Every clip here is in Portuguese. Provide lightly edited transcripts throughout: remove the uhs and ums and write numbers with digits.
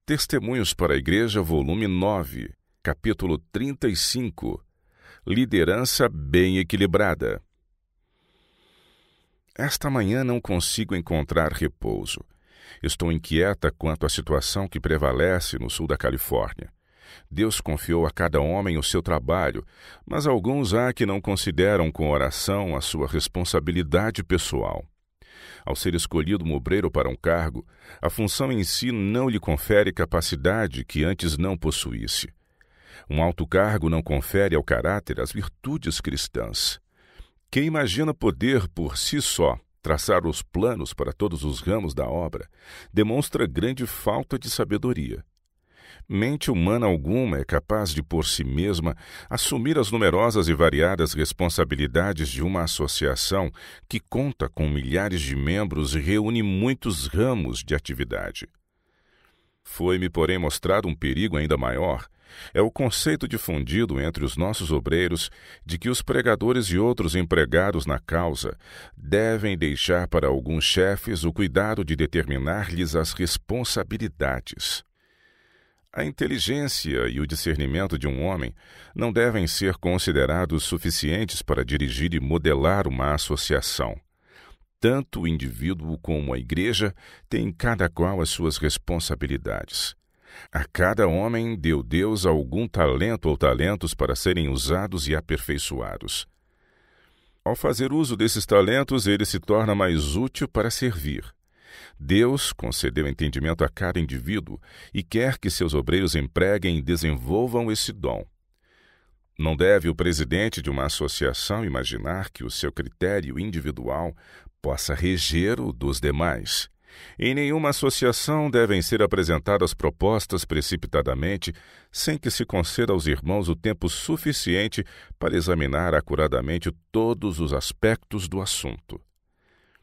Testemunhos para a Igreja, volume 9, capítulo 35. Liderança bem equilibrada. Esta manhã não consigo encontrar repouso. Estou inquieta quanto à situação que prevalece no sul da Califórnia. Deus confiou a cada homem o seu trabalho, mas alguns há que não consideram com oração a sua responsabilidade pessoal. Ao ser escolhido um obreiro para um cargo, a função em si não lhe confere capacidade que antes não possuísse. Um alto cargo não confere ao caráter as virtudes cristãs. Quem imagina poder, por si só, traçar os planos para todos os ramos da obra, demonstra grande falta de sabedoria. Mente humana alguma é capaz de, por si mesma, assumir as numerosas e variadas responsabilidades de uma associação que conta com milhares de membros e reúne muitos ramos de atividade. Foi-me, porém, mostrado um perigo ainda maior. É o conceito difundido entre os nossos obreiros de que os pregadores e outros empregados na causa devem deixar para alguns chefes o cuidado de determinar-lhes as responsabilidades. A inteligência e o discernimento de um homem não devem ser considerados suficientes para dirigir e modelar uma associação. Tanto o indivíduo como a igreja têm cada qual as suas responsabilidades. A cada homem deu Deus algum talento ou talentos para serem usados e aperfeiçoados. Ao fazer uso desses talentos, ele se torna mais útil para servir. Deus concedeu entendimento a cada indivíduo e quer que seus obreiros empreguem e desenvolvam esse dom. Não deve o presidente de uma associação imaginar que o seu critério individual possa reger o dos demais. Em nenhuma associação devem ser apresentadas propostas precipitadamente, sem que se conceda aos irmãos o tempo suficiente para examinar acuradamente todos os aspectos do assunto.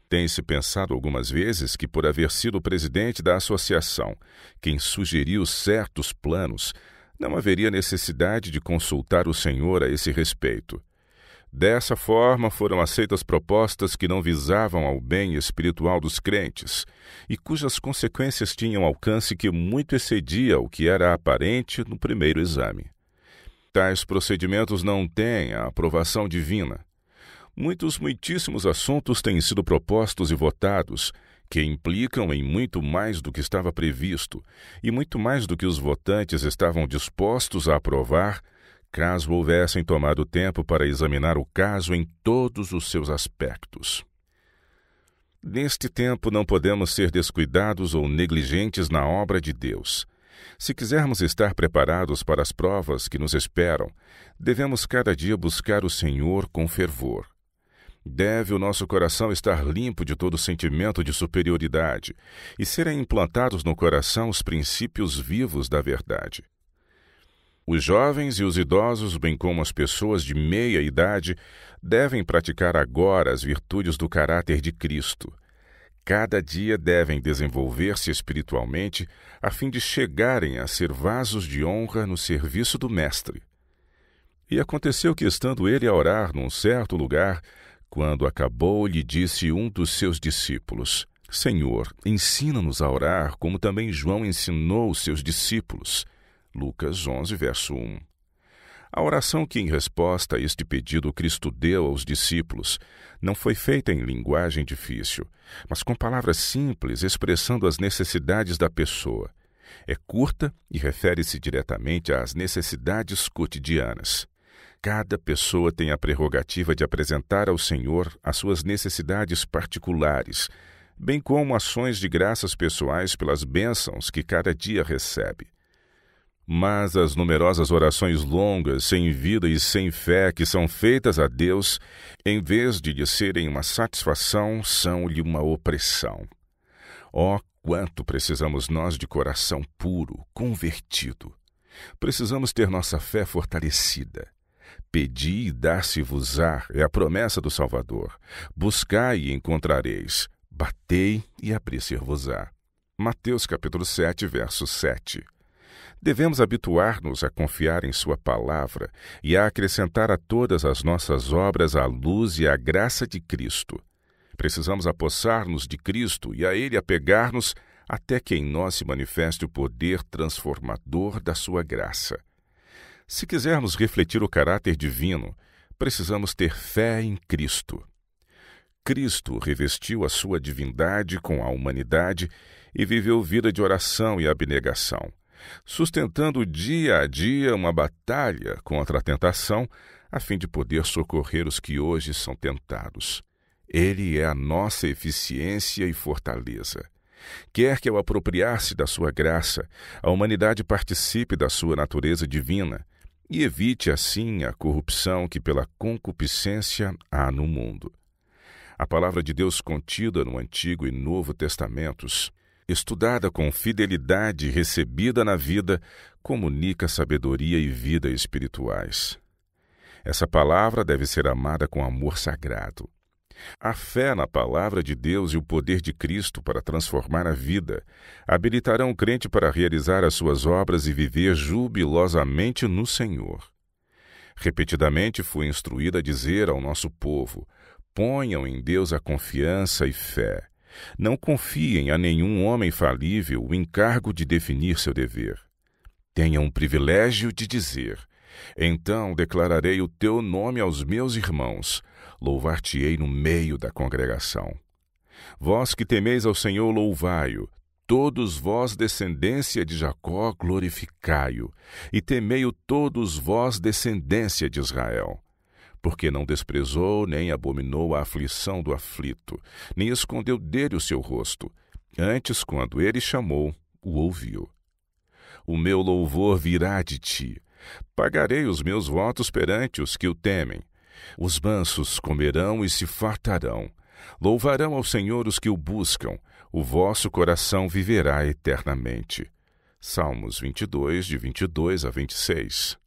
Tem-se pensado algumas vezes que, por haver sido o presidente da associação quem sugeriu certos planos, não haveria necessidade de consultar o Senhor a esse respeito. Dessa forma, foram aceitas propostas que não visavam ao bem espiritual dos crentes e cujas consequências tinham alcance que muito excedia o que era aparente no primeiro exame. Tais procedimentos não têm a aprovação divina. Muitíssimos assuntos têm sido propostos e votados, que implicam em muito mais do que estava previsto e muito mais do que os votantes estavam dispostos a aprovar, caso houvessem tomado tempo para examinar o caso em todos os seus aspectos. Neste tempo não podemos ser descuidados ou negligentes na obra de Deus. Se quisermos estar preparados para as provas que nos esperam, devemos cada dia buscar o Senhor com fervor. Deve o nosso coração estar limpo de todo sentimento de superioridade e serem implantados no coração os princípios vivos da verdade. Os jovens e os idosos, bem como as pessoas de meia idade, devem praticar agora as virtudes do caráter de Cristo. Cada dia devem desenvolver-se espiritualmente a fim de chegarem a ser vasos de honra no serviço do Mestre. E aconteceu que, estando ele a orar num certo lugar, quando acabou, lhe disse um dos seus discípulos: Senhor, ensina-nos a orar, como também João ensinou os seus discípulos. Lucas 11, verso 1. A oração que, em resposta a este pedido, Cristo deu aos discípulos não foi feita em linguagem difícil, mas com palavras simples, expressando as necessidades da pessoa. É curta e refere-se diretamente às necessidades cotidianas. Cada pessoa tem a prerrogativa de apresentar ao Senhor as suas necessidades particulares, bem como ações de graças pessoais pelas bênçãos que cada dia recebe. Mas as numerosas orações longas, sem vida e sem fé que são feitas a Deus, em vez de lhe serem uma satisfação, são-lhe uma opressão. Oh, quanto precisamos nós de coração puro, convertido! Precisamos ter nossa fé fortalecida. Pedi e dar-se-vos-á é a promessa do Salvador. Buscai e encontrareis. Batei e abrir-se-vos-á. Mateus capítulo 7, verso 7. Devemos habituar-nos a confiar em sua palavra e a acrescentar a todas as nossas obras a luz e a graça de Cristo. Precisamos apossar-nos de Cristo e a Ele apegar-nos até que em nós se manifeste o poder transformador da sua graça. Se quisermos refletir o caráter divino, precisamos ter fé em Cristo. Cristo revestiu a sua divindade com a humanidade e viveu vida de oração e abnegação, sustentando dia a dia uma batalha contra a tentação, a fim de poder socorrer os que hoje são tentados. Ele é a nossa eficiência e fortaleza. Quer que ao apropriar-se da sua graça, a humanidade participe da sua natureza divina e evite assim a corrupção que pela concupiscência há no mundo. A palavra de Deus contida no Antigo e Novo Testamentos, estudada com fidelidade e recebida na vida, comunica sabedoria e vida espirituais. Essa palavra deve ser amada com amor sagrado. A fé na palavra de Deus e o poder de Cristo para transformar a vida habilitarão o crente para realizar as suas obras e viver jubilosamente no Senhor. Repetidamente fui instruído a dizer ao nosso povo: ponham em Deus a confiança e fé. Não confiem a nenhum homem falível o encargo de definir seu dever. Tenham o privilégio de dizer: então declararei o teu nome aos meus irmãos, louvar-te-ei no meio da congregação. Vós que temeis ao Senhor, louvai-o. Todos vós, descendência de Jacó, glorificai-o. E temei-o todos vós, descendência de Israel. Porque não desprezou nem abominou a aflição do aflito, nem escondeu dele o seu rosto. Antes, quando ele chamou, o ouviu. O meu louvor virá de ti. Pagarei os meus votos perante os que o temem. Os mansos comerão e se fartarão. Louvarão ao Senhor os que o buscam. O vosso coração viverá eternamente. Salmos 22, de 22 a 26.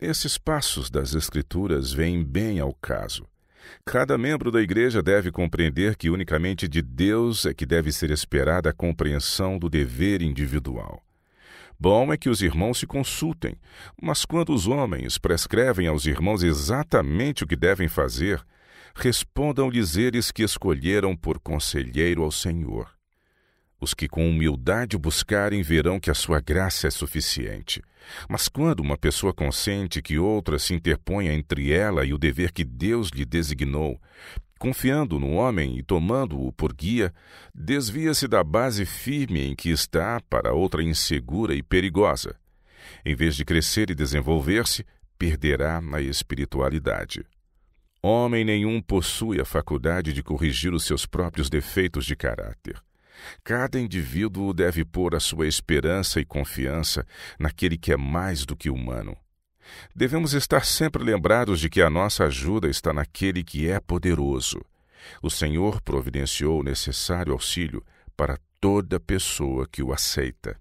Esses passos das Escrituras vêm bem ao caso. Cada membro da igreja deve compreender que unicamente de Deus é que deve ser esperada a compreensão do dever individual. Bom é que os irmãos se consultem, mas quando os homens prescrevem aos irmãos exatamente o que devem fazer, respondam-lhes eles que escolheram por conselheiro ao Senhor. Os que com humildade buscarem verão que a sua graça é suficiente. Mas quando uma pessoa consente que outra se interponha entre ela e o dever que Deus lhe designou, confiando no homem e tomando-o por guia, desvia-se da base firme em que está para outra insegura e perigosa. Em vez de crescer e desenvolver-se, perderá a espiritualidade. Homem nenhum possui a faculdade de corrigir os seus próprios defeitos de caráter. Cada indivíduo deve pôr a sua esperança e confiança naquele que é mais do que humano. Devemos estar sempre lembrados de que a nossa ajuda está naquele que é poderoso. O Senhor providenciou o necessário auxílio para toda pessoa que o aceita.